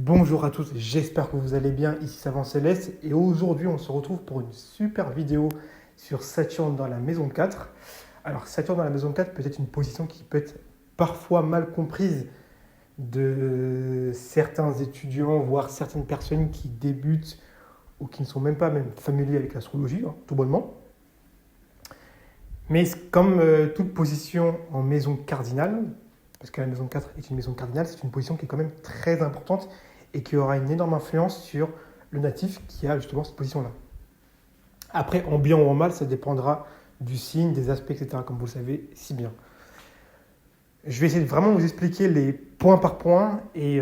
Bonjour à tous, j'espère que vous allez bien, ici Savant Céleste et aujourd'hui on se retrouve pour une super vidéo sur Saturne dans la maison 4. Alors Saturne dans la maison 4 peut être une position qui peut être parfois mal comprise de certains étudiants, voire certaines personnes qui débutent ou qui ne sont même pas familiers avec l'astrologie, tout bonnement. Mais comme toute position en maison cardinale, parce que la maison 4 est une maison cardinale, c'est une position qui est quand même très importante et qui aura une énorme influence sur le natif qui a justement cette position-là. Après, en bien ou en mal, ça dépendra du signe, des aspects, etc., comme vous le savez si bien. Je vais essayer de vraiment vous expliquer les point par point et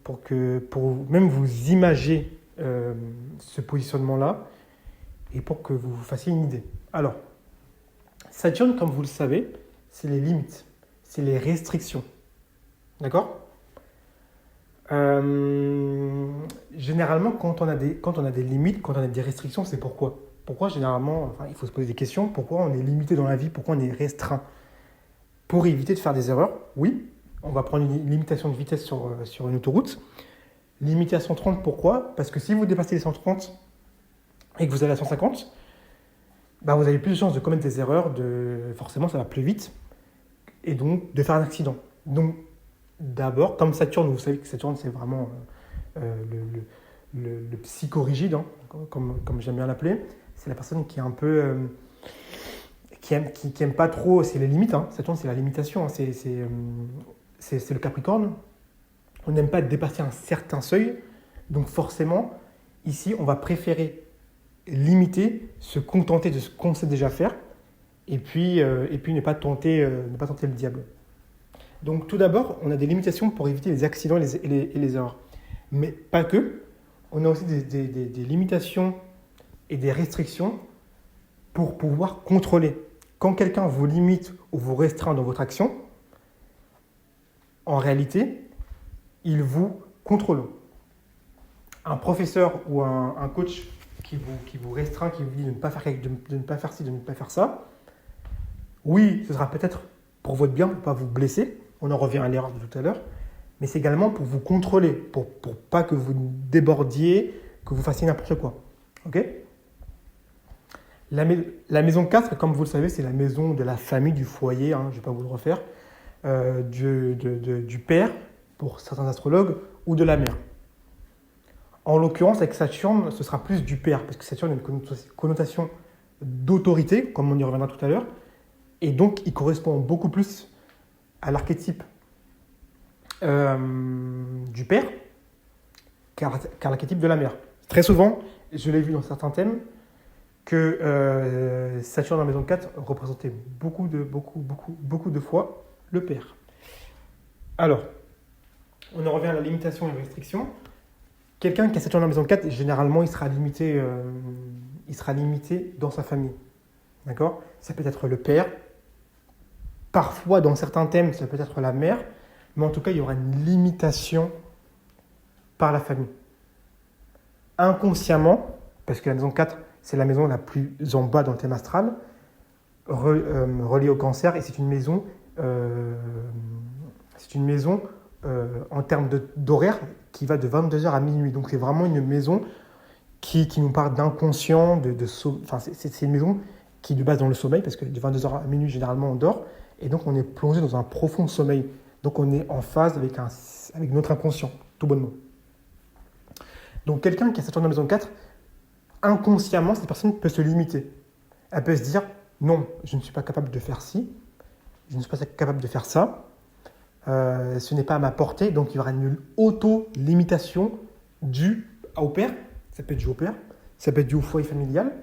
pour même vous imager ce positionnement-là et pour que vous vous fassiez une idée. Alors, Saturne, comme vous le savez, c'est les limites, c'est les restrictions. D'accord ? Généralement, quand on a des limites, quand on a des restrictions, c'est pourquoi ? Pourquoi généralement, il faut se poser des questions, pourquoi on est limité dans la vie, pourquoi on est restreint ? Pour éviter de faire des erreurs, oui, on va prendre une limitation de vitesse sur une autoroute. Limité à 130, pourquoi ? Parce que si vous dépassez les 130 et que vous allez à 150, vous avez plus de chances de commettre des erreurs, forcément ça va plus vite, et donc de faire un accident. Donc d'abord, comme Saturne, vous savez que Saturne c'est vraiment le psychorigide, comme j'aime bien l'appeler, c'est la personne qui est un peu... qui aime pas trop, c'est les limites, Saturne c'est la limitation, c'est le Capricorne. On n'aime pas dépasser un certain seuil, donc forcément, ici on va préférer limiter, se contenter de ce qu'on sait déjà faire, et puis ne pas tenter le diable. Donc tout d'abord, on a des limitations pour éviter les accidents et les erreurs. Mais pas que, on a aussi des limitations et des restrictions pour pouvoir contrôler. Quand quelqu'un vous limite ou vous restreint dans votre action, en réalité, il vous contrôle. Un professeur ou un coach qui vous restreint, qui vous dit de ne pas faire ci, de ne pas faire ça, oui, ce sera peut-être pour votre bien, pour ne pas vous blesser. On en revient à l'erreur de tout à l'heure. Mais c'est également pour vous contrôler, pour pas que vous débordiez, que vous fassiez n'importe quoi. Ok ? La maison 4, comme vous le savez, c'est la maison de la famille, du foyer, je ne vais pas vous le refaire, du père, pour certains astrologues, ou de la mère. En l'occurrence, avec Saturne, ce sera plus du père, parce que Saturne a une connotation d'autorité, comme on y reviendra tout à l'heure, et donc il correspond beaucoup plus à l'archétype du père qu'à l'archétype de la mère. Très souvent, je l'ai vu dans certains thèmes, que Saturne dans la maison 4 représentait beaucoup de fois le père. Alors, on en revient à la limitation et la restriction. Quelqu'un qui a Saturne dans la maison 4, généralement, il sera limité dans sa famille. D'accord ? Ça peut être le père. Parfois, dans certains thèmes, ça peut être la mère. Mais en tout cas, il y aura une limitation par la famille. Inconsciemment, parce que la maison 4, c'est la maison la plus en bas dans le thème astral, reliée au cancer, et c'est une maison en termes d'horaire qui va de 22h à minuit. Donc c'est vraiment une maison qui nous parle d'inconscient, c'est une maison qui est de base dans le sommeil, parce que de 22h à minuit, généralement, on dort, et donc on est plongé dans un profond sommeil. Donc on est en phase avec notre inconscient, tout bonnement. Donc quelqu'un qui a Saturne dans la maison 4, inconsciemment, cette personne peut se limiter. Elle peut se dire, non, je ne suis pas capable de faire ci, je ne suis pas capable de faire ça, ce n'est pas à ma portée, donc il y aura une auto-limitation due au père, ça peut être dû au père, ça peut être dû au foyer familial,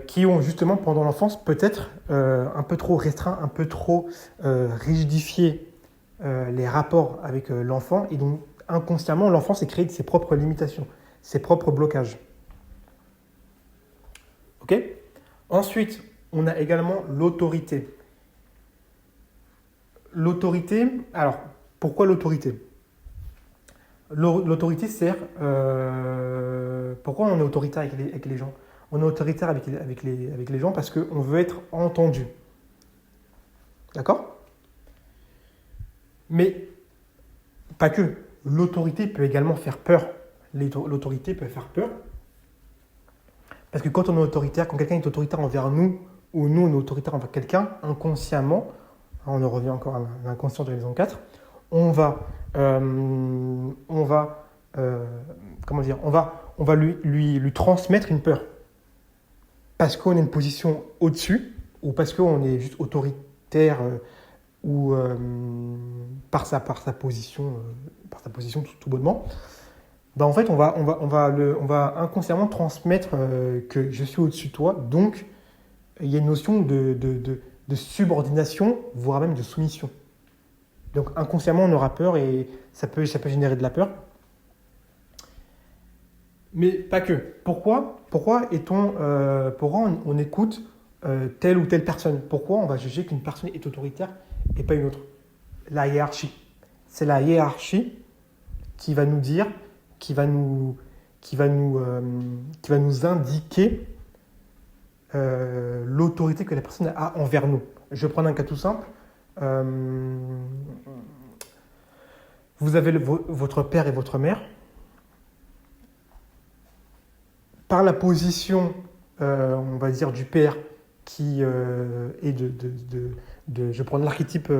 qui ont justement pendant l'enfance peut-être un peu trop restreint, un peu trop rigidifié les rapports avec l'enfant, et donc inconsciemment l'enfant s'est créé de ses propres limitations, ses propres blocages. Ok ? Ensuite, on a également l'autorité. L'autorité, alors pourquoi l'autorité ? L'autorité sert... pourquoi on est autoritaire avec les gens ? On est autoritaire avec les gens parce qu'on veut être entendu. D'accord ? Mais pas que. L'autorité peut également faire peur. L'autorité peut faire peur. Parce que quand on est autoritaire, quand quelqu'un est autoritaire envers nous, ou nous, on est autoritaire envers quelqu'un, inconsciemment, on en revient encore à l'inconscient de la maison 4, on va lui transmettre une peur. Parce qu'on a une position au-dessus, ou parce qu'on est juste autoritaire, ou par sa position tout bonnement, ben en fait, on va inconsciemment transmettre que je suis au-dessus de toi, donc il y a une notion de subordination, voire même de soumission. Donc inconsciemment, on aura peur et ça peut générer de la peur. Mais pas que. Pourquoi on écoute telle ou telle personne? Pourquoi on va juger qu'une personne est autoritaire et pas une autre? La hiérarchie. C'est la hiérarchie qui va nous dire, qui va nous indiquer l'autorité que la personne a envers nous. Je vais prendre un cas tout simple. Vous avez votre père et votre mère. Par la position, on va dire, du père qui est je vais prendre l'archétype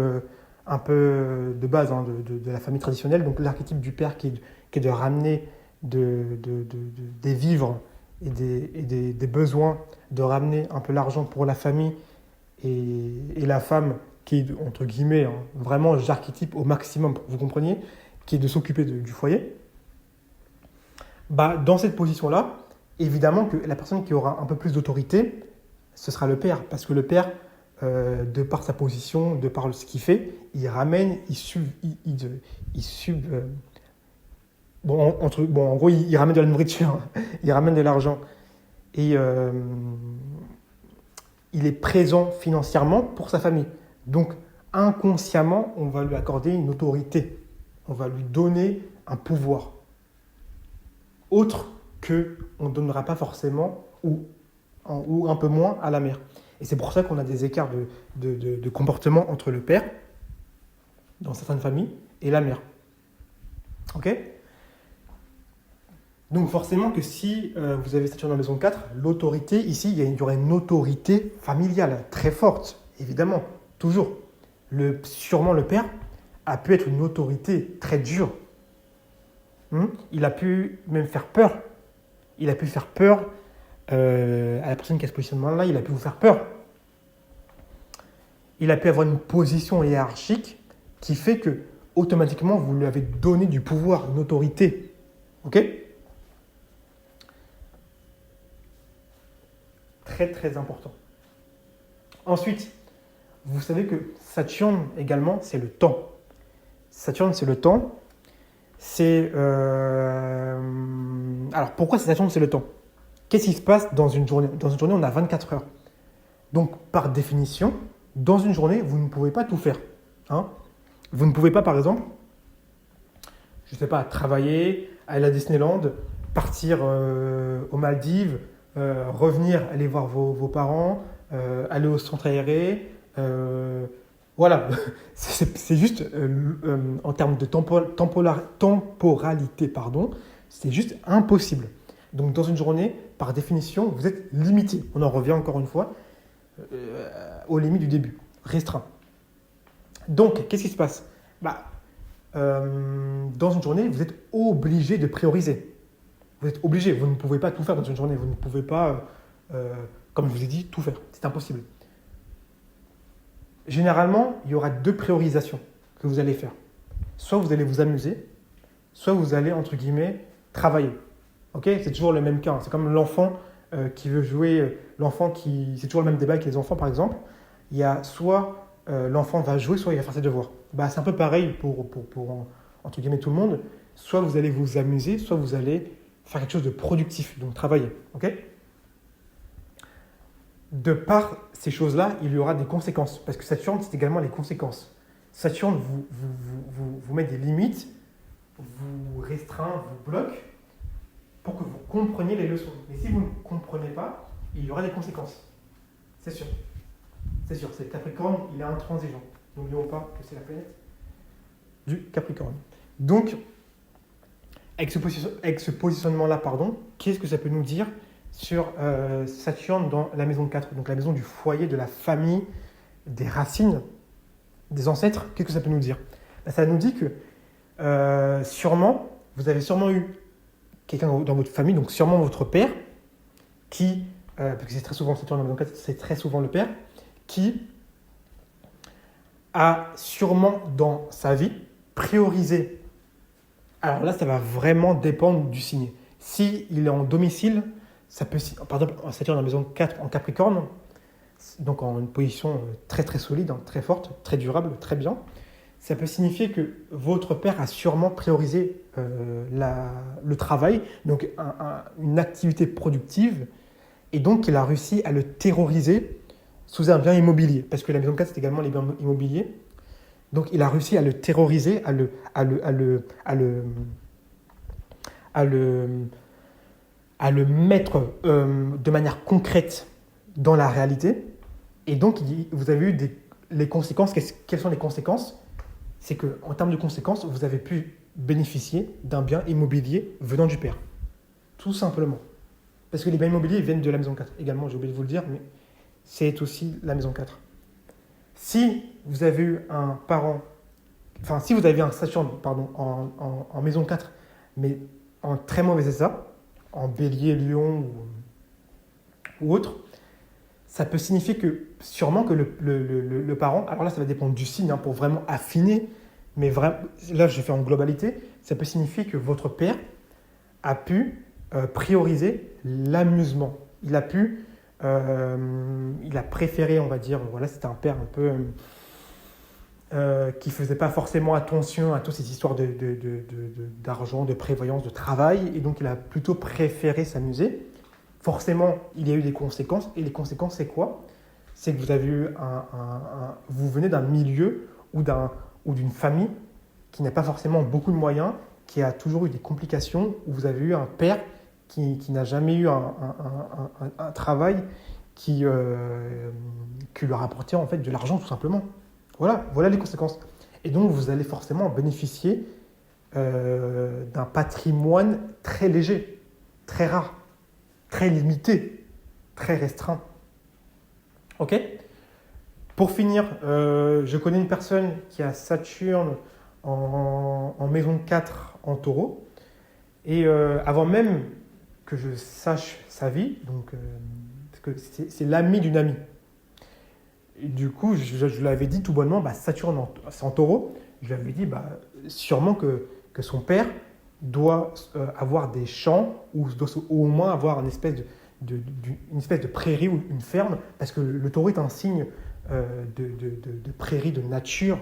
un peu de base de la famille traditionnelle, donc l'archétype du père qui est de ramener des vivres et des besoins, de ramener un peu l'argent pour la famille, et la femme qui est, entre guillemets, vraiment j'archétype au maximum pour que vous compreniez, qui est de s'occuper du foyer. Bah, dans cette position-là, évidemment que la personne qui aura un peu plus d'autorité, ce sera le père, parce que le père, de par sa position, de par ce qu'il fait, il ramène, en gros, il ramène de la nourriture, il ramène de l'argent, et il est présent financièrement pour sa famille. Donc, inconsciemment, on va lui accorder une autorité, on va lui donner un pouvoir, autre qu'on ne donnera pas forcément, ou un peu moins à la mère. Et c'est pour ça qu'on a des écarts de comportement entre le père, dans certaines familles, et la mère. Ok ? Donc forcément que si vous avez Saturne dans la maison 4, l'autorité, ici, il y aurait une autorité familiale très forte, évidemment, toujours. Sûrement le père a pu être une autorité très dure. Il a pu même faire peur. Il a pu faire peur à la personne qui a ce positionnement-là, il a pu vous faire peur. Il a pu avoir une position hiérarchique qui fait que, automatiquement, vous lui avez donné du pouvoir, une autorité. Ok ? Très, très important. Ensuite, vous savez que Saturne, également, c'est le temps. Saturne, c'est le temps. Alors, pourquoi Saturne, c'est le temps ? Qu'est-ce qui se passe dans une journée ? Dans une journée, on a 24 heures. Donc, par définition, dans une journée, vous ne pouvez pas tout faire. Vous ne pouvez pas, par exemple, je ne sais pas, travailler, aller à Disneyland, partir aux Maldives, revenir, aller voir vos parents, aller au centre aéré. Voilà, c'est juste, en termes de temporalité, c'est juste impossible. Donc, dans une journée, par définition, vous êtes limité. On en revient encore une fois aux limites du début, restreint. Donc, qu'est-ce qui se passe ? Dans une journée, vous êtes obligé de prioriser. Vous êtes obligé, vous ne pouvez pas tout faire dans une journée. Vous ne pouvez pas, comme je vous ai dit, tout faire. C'est impossible. Généralement, il y aura 2 priorisations que vous allez faire. Soit vous allez vous amuser, soit vous allez, entre guillemets, travailler. Ok ? C'est toujours le même cas. C'est comme l'enfant qui veut jouer, c'est toujours le même débat avec les enfants, par exemple. Il y a soit l'enfant va jouer, soit il va faire ses devoirs. C'est un peu pareil pour entre guillemets, tout le monde. Soit vous allez vous amuser, soit vous allez faire quelque chose de productif, donc travailler. Ok ? De par ces choses-là, il y aura des conséquences. Parce que Saturne, c'est également les conséquences. Saturne vous met des limites, vous restreint, vous bloque, pour que vous compreniez les leçons. Mais si vous ne comprenez pas, il y aura des conséquences. C'est sûr. C'est sûr. C'est le Capricorne, il est intransigeant. N'oublions pas que c'est la planète du Capricorne. Donc, avec ce positionnement-là, qu'est-ce que ça peut nous dire sur Saturne dans la maison 4, donc la maison du foyer, de la famille, des racines, des ancêtres? Qu'est-ce que ça peut nous dire? Ça nous dit que sûrement, vous avez sûrement eu quelqu'un dans votre famille, donc sûrement votre père, qui, parce que c'est très souvent Saturne dans la maison 4, c'est très souvent le père, qui a sûrement dans sa vie priorisé. Alors là, ça va vraiment dépendre du signe. S'il est en domicile, ça peut, par exemple, Saturne dans la maison 4 en Capricorne, donc en une position très très solide, très forte, très durable, très bien, ça peut signifier que votre père a sûrement priorisé le travail, donc une activité productive, et donc il a réussi à le terroriser sous un bien immobilier, parce que la maison 4, c'est également les biens immobiliers. Donc il a réussi à le terroriser, à le mettre de manière concrète dans la réalité. Et donc vous avez eu les conséquences. Quelles sont les conséquences? C'est qu'en termes de conséquences, vous avez pu bénéficier d'un bien immobilier venant du père. Tout simplement. Parce que les biens immobiliers viennent de la maison 4. Également, j'ai oublié de vous le dire, mais c'est aussi la maison 4. Si vous avez eu un parent, enfin si vous avez un Saturne en maison 4, mais en très mauvais état, en bélier, lion ou autre, ça peut signifier que sûrement que le parent, alors là ça va dépendre du signe pour vraiment affiner, mais vraiment, là je fais en globalité, ça peut signifier que votre père a pu prioriser l'amusement. Il a préféré, on va dire, voilà, c'était un père un peu qui ne faisait pas forcément attention à toutes ces histoires d'argent, de prévoyance, de travail, et donc il a plutôt préféré s'amuser. Forcément, il y a eu des conséquences, et les conséquences, c'est quoi? C'est que vous avez eu vous venez d'un milieu ou d'une famille qui n'a pas forcément beaucoup de moyens, qui a toujours eu des complications, où vous avez eu un père qui n'a jamais eu un travail qui lui a rapporté en fait de l'argent tout simplement. Voilà les conséquences. Et donc vous allez forcément bénéficier d'un patrimoine très léger, très rare, très limité, très restreint. Ok? Pour finir, je connais une personne qui a Saturne en maison 4 en taureau. Et avant même que je sache sa vie, donc, parce que c'est l'ami d'une amie. Et du coup, je lui avais dit tout bonnement, Saturne en taureau, je lui avais dit sûrement que son père doit avoir des champs ou doit au moins avoir une espèce de prairie ou une ferme, parce que le taureau est un signe de prairie, de nature.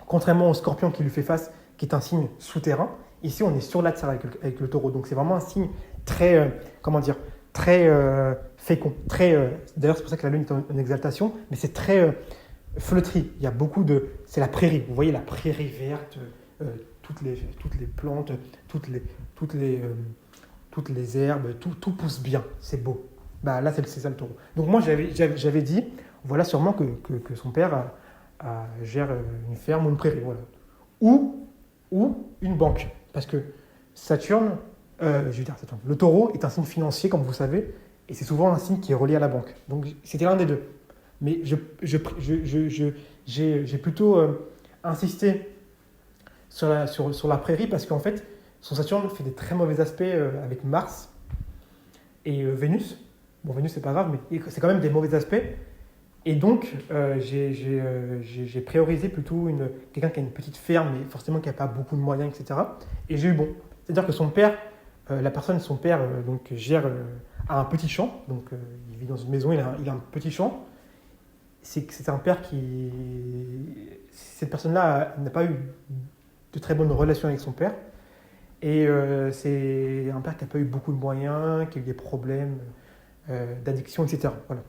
Contrairement au scorpion qui lui fait face, qui est un signe souterrain, ici on est sur la terre avec le taureau. Donc c'est vraiment un signe très, très fécond. D'ailleurs c'est pour ça que la lune est en exaltation, mais c'est très fleutri. Il y a beaucoup c'est la prairie. Vous voyez la prairie verte, toutes les plantes, toutes les herbes, tout pousse bien. C'est beau. Là c'est ça le taureau. Donc moi j'avais dit, voilà sûrement que son père gère une ferme ou une prairie, voilà. Ou une banque. Parce que Saturne, le taureau est un signe financier, comme vous savez, et c'est souvent un signe qui est relié à la banque. Donc c'était l'un des deux. Mais j'ai plutôt insisté sur la prairie parce qu'en fait, son Saturne fait des très mauvais aspects avec Mars et Vénus. Bon, Vénus, c'est pas grave, mais c'est quand même des mauvais aspects. Et donc, j'ai priorisé plutôt quelqu'un qui a une petite ferme, mais forcément qui n'a pas beaucoup de moyens, etc. Et j'ai eu bon. C'est-à-dire que son père, son père a un petit champ. Donc, il vit dans une maison, il a un petit champ. C'est un père cette personne-là n'a pas eu de très bonnes relations avec son père. Et c'est un père qui n'a pas eu beaucoup de moyens, qui a eu des problèmes d'addiction, etc. Voilà.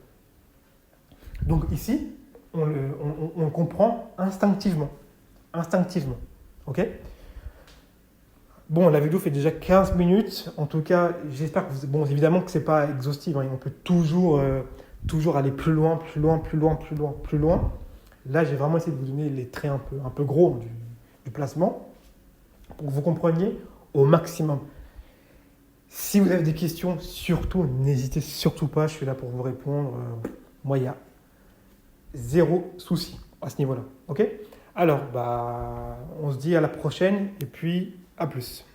Donc ici, on le comprend instinctivement. Ok? Bon, la vidéo fait déjà 15 minutes. En tout cas, j'espère que bon, évidemment que ce n'est pas exhaustif. On peut toujours aller plus loin. Là, j'ai vraiment essayé de vous donner les traits un peu gros du placement pour que vous compreniez au maximum. Si vous avez des questions, surtout, n'hésitez surtout pas, je suis là pour vous répondre. Moi, il y a zéro souci à ce niveau-là. Ok? Alors, on se dit à la prochaine et puis à plus.